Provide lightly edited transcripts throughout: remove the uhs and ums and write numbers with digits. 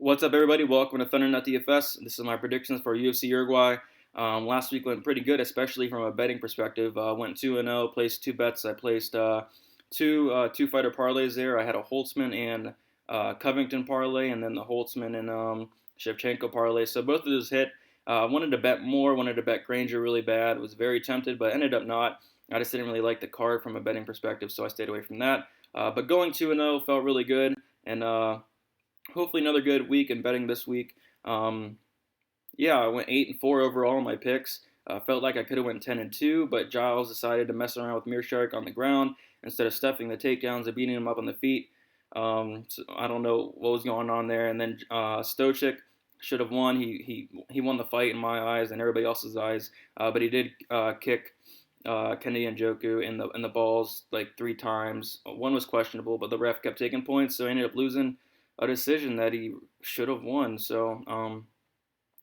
What's up, everybody? Welcome to Thunder Nut DFS. This is my predictions for UFC Uruguay. Last week went pretty good, especially from a betting perspective. Went 2-0, placed two bets. I placed two fighter parlays there. I had a Holtzman and Covington parlay, and then the Holtzman and Shevchenko parlay. So both of those hit. Wanted to bet more. Wanted to bet Granger really bad. Was very tempted, but ended up not. I just didn't really like the card from a betting perspective, so I stayed away from that. But going 2-0 felt really good, and hopefully another good week in betting this week. Um, yeah, I went 8-4 overall in my picks. Felt like I could have went 10-2, but Giles decided to mess around with Mearshart on the ground instead of stuffing the takedowns and beating him up on the feet. So I don't know what was going on there. And then Stochik should have won. He won the fight in my eyes and everybody else's eyes. But he did kick Kennedy and Joku in the balls like three times. One was questionable, but the ref kept taking points, so he ended up losing a decision that he should have won. So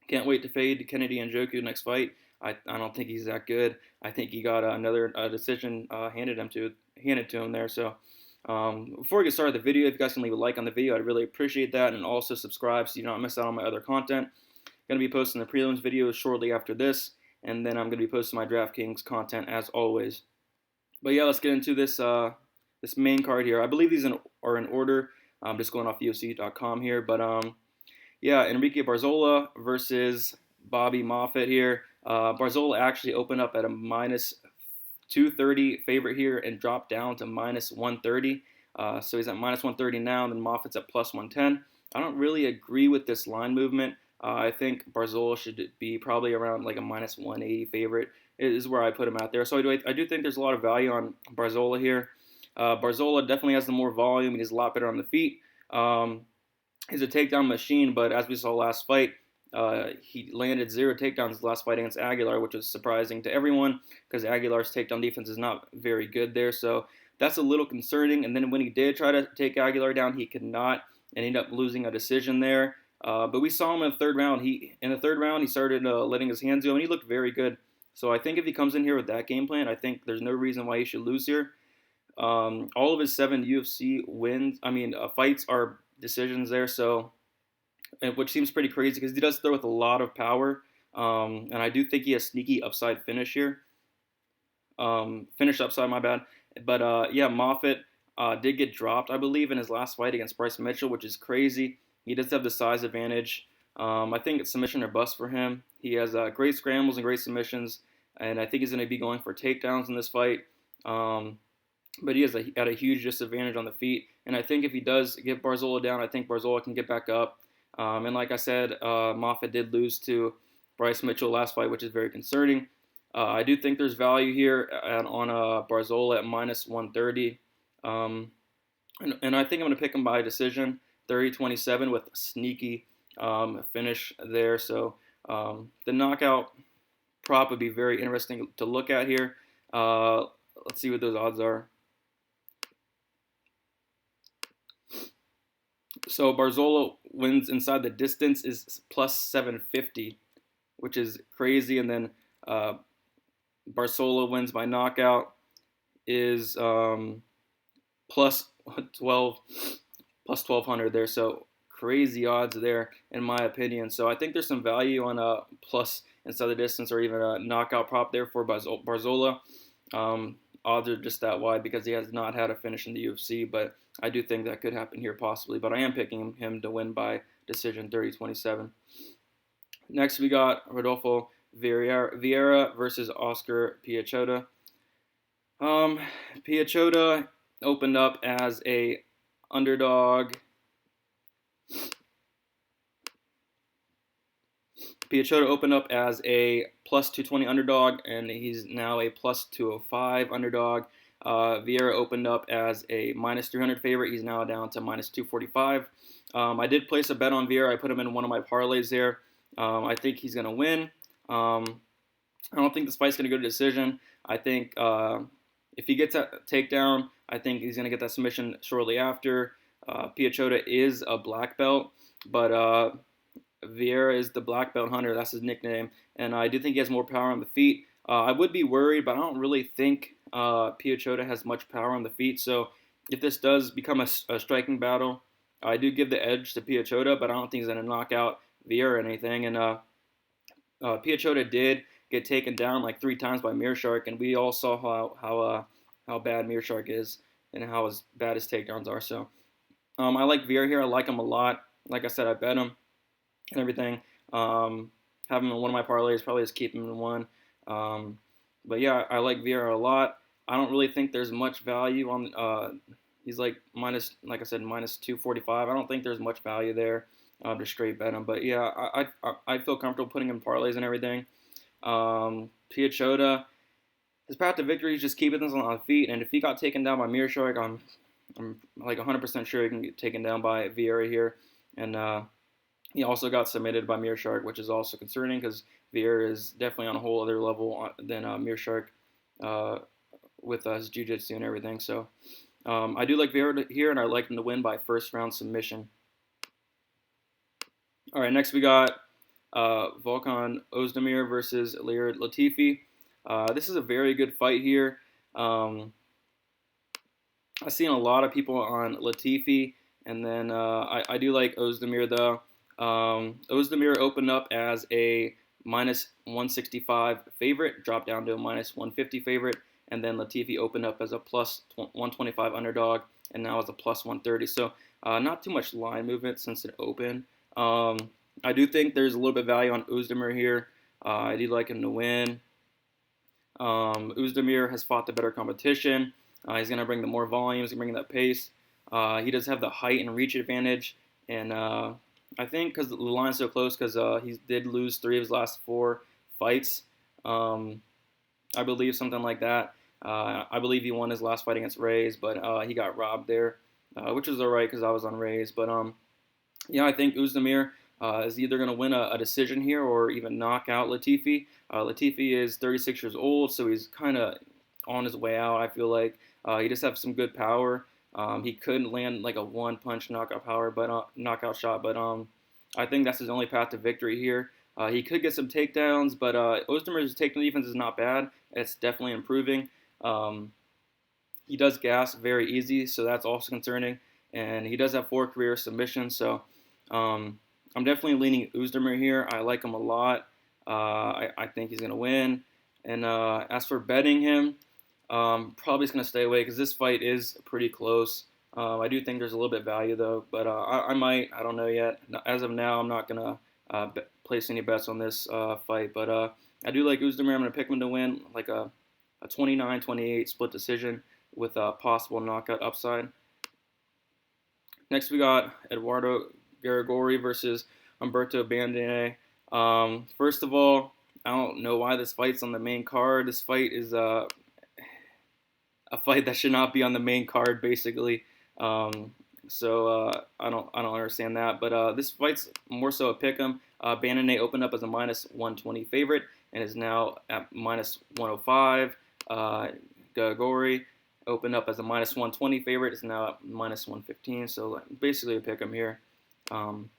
can't wait to fade Kennedy and Joku next fight. I don't think he's that good. I think he got another decision handed to him there. So before we get started the video, if you guys can leave a like on the video, I'd really appreciate that, and also subscribe so you don't miss out on my other content. Going to be posting the prelims videos shortly after this, and then I'm going to be posting my DraftKings content as always. But yeah, let's get into this main card here. I believe these are in order. I'm just going off UFC.com here, but yeah, Enrique Barzola versus Bobby Moffitt here. Barzola actually opened up at a minus 230 favorite here and dropped down to minus 130. So he's at minus 130 now, and then Moffitt's at plus 110. I don't really agree with this line movement. I think Barzola should be probably around like a minus 180 favorite. It is where I put him out there. So I do think there's a lot of value on Barzola here. Barzola definitely has the more volume. He's a lot better on the feet. He's a takedown machine, but as we saw last fight, he landed 0 takedowns last fight against Aguilar, which was surprising to everyone because Aguilar's takedown defense is not very good there. So that's a little concerning. And then when he did try to take Aguilar down, he could not and ended up losing a decision there. But we saw him in the third round. In the third round, he started letting his hands go, and he looked very good. So I think if he comes in here with that game plan, I think there's no reason why he should lose here. All of his 7 UFC fights are decisions there, so which seems pretty crazy because he does throw with a lot of power, and I do think he has sneaky upside finish here. Finish upside, my bad. But yeah, Moffitt did get dropped, I believe, in his last fight against Bryce Mitchell, which is crazy. He does have the size advantage. I think it's submission or bust for him. He has great scrambles and great submissions, and I think he's going to be going for takedowns in this fight. But he has at a huge disadvantage on the feet. And I think if he does get Barzola down, I think Barzola can get back up. And like I said, Moffitt did lose to Bryce Mitchell last fight, which is very concerning. I do think there's value here on Barzola at minus 130. And I think I'm going to pick him by decision, 30-27 with a sneaky finish there. So the knockout prop would be very interesting to look at here. Let's see what those odds are. So Barzola wins inside the distance is plus 750, which is crazy. And then Barzola wins by knockout is plus 1200 there. So crazy odds there, in my opinion. So I think there's some value on a plus inside the distance or even a knockout prop there for Barzola. Odds are just that wide because he has not had a finish in the UFC, but I do think that could happen here possibly. But I am picking him to win by decision, 30-27. Next, we got Rodolfo Vieira versus Oscar Piechota. Piechota opened up as a underdog. Piechota opened up as a plus 220 underdog, and he's now a plus 205 underdog. Vieira opened up as a minus 300 favorite. He's now down to minus 245. I did place a bet on Vieira. I put him in one of my parlays there. I think he's going to win. I don't think this fight's going to go to decision. I think if he gets a takedown, I think he's going to get that submission shortly after. Piechota is a black belt, but Vieira is the black belt hunter. That's his nickname. And I do think he has more power on the feet. I would be worried, but I don't really think Piechota has much power on the feet. So if this does become a striking battle, I do give the edge to Piachota, but I don't think he's going to knock out Vieira or anything. And Piachota did get taken down like 3 times by Mearshark, and we all saw how bad Mearshark is and how as bad his takedowns are. So I like Vieira here. I like him a lot. Like I said, I bet him and everything. Have him in one of my parlays, probably just keep him in one. But yeah, I like Vieira a lot. I don't really think there's much value on. He's like minus, like I said, minus 245. I don't think there's much value there to straight bet him. But yeah, I feel comfortable putting him parlays and everything. Piachota, his path to victory is just keeping this on his feet. And if he got taken down by Mearshark, I'm like 100% sure he can get taken down by Vieira here. And he also got submitted by Mearshark, which is also concerning because Vieira is definitely on a whole other level than Mearshark with his jiu-jitsu and everything. So I do like Vieira here, and I like him to win by first round submission. All right, next we got Volkan Ozdemir versus Ilir Latifi. This is a very good fight here. I've seen a lot of people on Latifi, and then I do like Ozdemir though. Ozdemir opened up as a minus 165 favorite, dropped down to a minus 150 favorite, and then Latifi opened up as a plus 125 underdog, and now it's a plus 130. So not too much line movement since it opened. I do think there's a little bit of value on Ozdemir here. I do like him to win. Ozdemir has fought the better competition. He's going to bring the more volume. He's going to bring that pace. He does have the height and reach advantage. And I think because the line's so close, because he did lose 3 of his last 4 fights. I believe something like that. I believe he won his last fight against Reyes, but he got robbed there, which is all right because I was on Reyes. But yeah, I think Ozdemir is either going to win a decision here or even knock out Latifi. Latifi is 36 years old, so he's kind of on his way out, I feel like. He just has some good power. He couldn't land like a one-punch knockout shot, but I think that's his only path to victory here. He could get some takedowns, but Ozdemir's takedown defense is not bad. It's definitely improving. He does gas very easy, so that's also concerning. And he does have 4 career submissions, so I'm definitely leaning Ozdemir here. I like him a lot. I think he's going to win. And as for betting him, probably just going to stay away because this fight is pretty close. I do think there's a little bit of value, though, but I might. I don't know yet. As of now, I'm not going to place any bets on this fight, but I do like Ozdemir. I'm going to pick him to win like a 29-28 split decision with a possible knockout upside. Next, we got Eduardo Garagori versus Humberto Bandine. First of all, I don't know why this fight's on the main card. This fight is a fight that should not be on the main card, basically. So I don't understand that. But this fight's more so a pick'em. Bandine opened up as a minus 120 favorite and is now at minus 105. Garagori opened up as a minus 120 favorite, is now at minus 115. So basically a pick'em here. And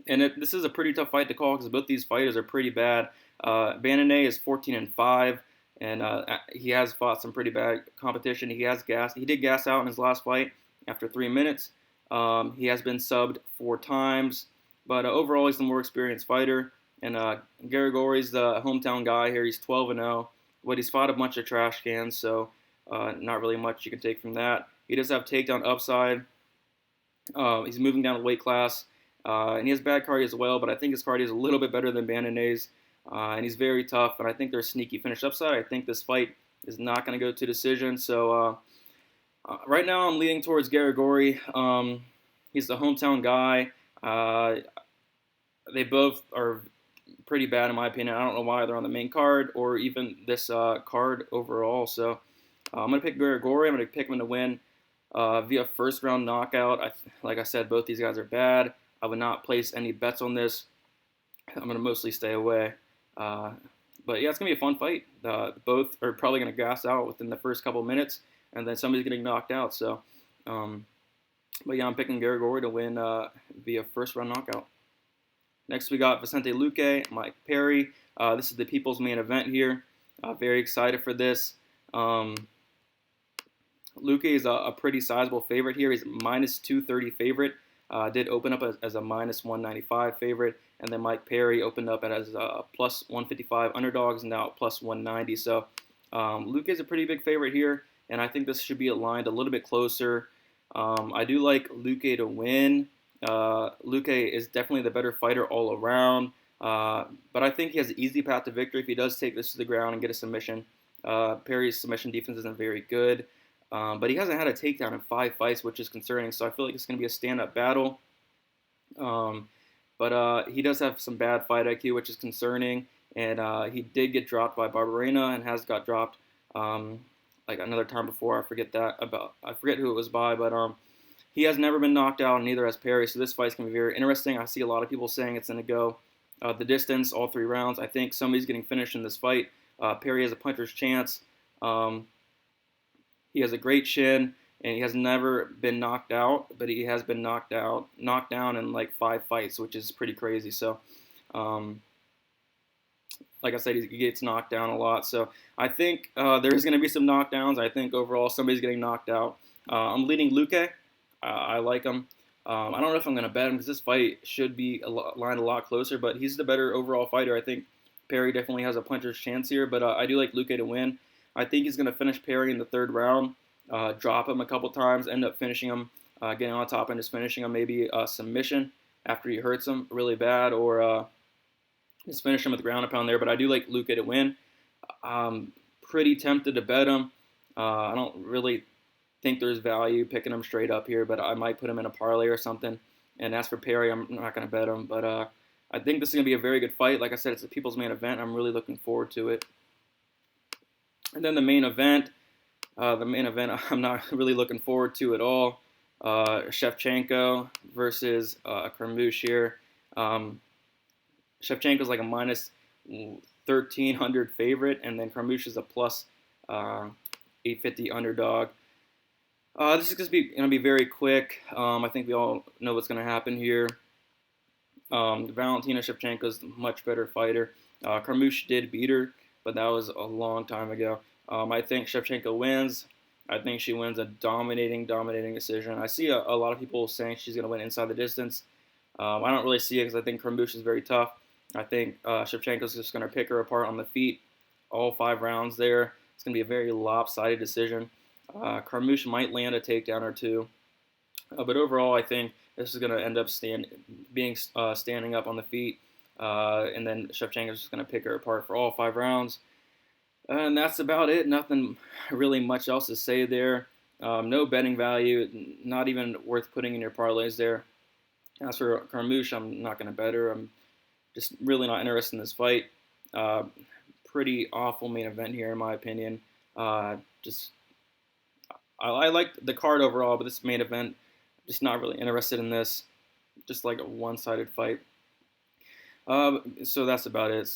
this is a pretty tough fight to call because both these fighters are pretty bad. Bandine is 14-5, and he has fought some pretty bad competition. He has gassed. He did gas out in his last fight after 3 minutes. He has been subbed 4 times, but overall he's the more experienced fighter. And Garagori's the hometown guy here. He's 12-0, but he's fought a bunch of trash cans, so not really much you can take from that. He does have takedown upside. He's moving down a weight class, and he has bad cardio as well, but I think his cardio is a little bit better than Bandine's, and he's very tough, and I think there's sneaky finish upside. I think this fight is not going to go to decision, so right now I'm leaning towards Garagori. He's the hometown guy. They both are pretty bad in my opinion. I don't know why they're on the main card or even this card overall, so I'm going to pick Garagori. I'm going to pick him to win via first round knockout. Like I said, both these guys are bad. I would not place any bets on this. I'm going to mostly stay away. But yeah, it's going to be a fun fight. Both are probably going to gas out within the first couple minutes, and then somebody's getting knocked out. So, but yeah, I'm picking Garagori to win via first round knockout. Next, we got Vicente Luque, Mike Perry. This is the people's main event here. Very excited for this. Luque is a pretty sizable favorite here. He's minus 230 favorite. Did open up as a minus 195 favorite, and then Mike Perry opened up as a plus 155 underdogs, and now plus 190. So Luque is a pretty big favorite here, and I think this should be aligned a little bit closer. I do like Luque to win. Luque is definitely the better fighter all around, but I think he has an easy path to victory if he does take this to the ground and get a submission. Perry's submission defense isn't very good, but he hasn't had a takedown in 5 fights, which is concerning. So I feel like it's going to be a stand-up battle. But he does have some bad fight IQ, which is concerning. And he did get dropped by Barberena and has got dropped like another time before. I forget who it was by, but he has never been knocked out, and neither has Perry. So this fight's going to be very interesting. I see a lot of people saying it's going to go the distance, all 3 rounds. I think somebody's getting finished in this fight. Perry has a puncher's chance. He has a great chin, and he has never been knocked out, but he has been knocked down in like 5 fights, which is pretty crazy. So, like I said, he gets knocked down a lot. So I think there's going to be some knockdowns. I think overall somebody's getting knocked out. I'm leading Luque. I like him. I don't know if I'm going to bet him because this fight should be lined a lot closer, but he's the better overall fighter. I think Perry definitely has a puncher's chance here, but I do like Luque to win. I think he's going to finish Perry in the 3rd round, drop him a couple times, end up finishing him, getting on top and just finishing him, maybe a submission after he hurts him really bad, or just finish him with the ground and pound there. But I do like Luque to win. I'm pretty tempted to bet him. I don't really think there's value picking him straight up here, but I might put him in a parlay or something. And as for Perry, I'm not going to bet him, but I think this is going to be a very good fight. Like I said, it's a people's main event. I'm really looking forward to it. And then the main event, I'm not really looking forward to at all. Shevchenko versus Carmouche here. Shevchenko's like a minus 1,300 favorite, and then Carmouche is a plus 850 underdog. This is going to be very quick. I think we all know what's going to happen here. Valentina Shevchenko's the much better fighter. Carmouche did beat her, but that was a long time ago. I think Shevchenko wins. I think she wins a dominating decision. I see a lot of people saying she's going to win inside the distance. I don't really see it because I think Carmouche is very tough. I think Shevchenko's just going to pick her apart on the feet all 5 rounds there. It's going to be a very lopsided decision. Carmouche might land a takedown or 2. But overall, I think this is going to end up standing up on the feet. And then Shevchenko's just going to pick her apart for all 5 rounds. And that's about it. Nothing really much else to say there. No betting value. Not even worth putting in your parlays there. As for Carmouche, I'm not going to bet her. I'm just really not interested in this fight. Pretty awful main event here, in my opinion. I like the card overall, but this main event, just not really interested in this. Just like a one-sided fight. So that's about it.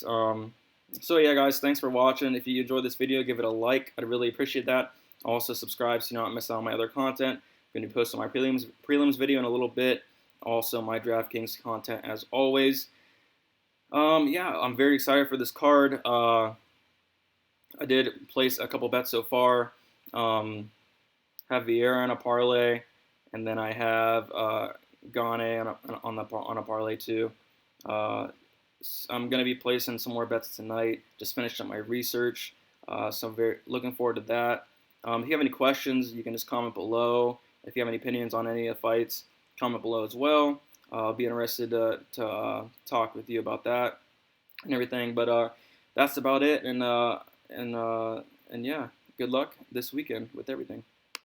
So yeah, guys, thanks for watching. If you enjoyed this video, give it a like. I'd really appreciate that. Also, subscribe so you don't miss out on my other content. I'm going to be posting my prelims video in a little bit. Also, my DraftKings content as always. Yeah, I'm very excited for this card. I did place a couple bets so far. Have Vieira on a parlay, and then I have Gane on a parlay too. I'm going to be placing some more bets tonight. Just finished up my research, so I'm very looking forward to that. If you have any questions, you can just comment below. If you have any opinions on any of the fights, comment below as well. I'll be interested to talk with you about that and everything. But that's about it. And yeah, good luck this weekend with everything.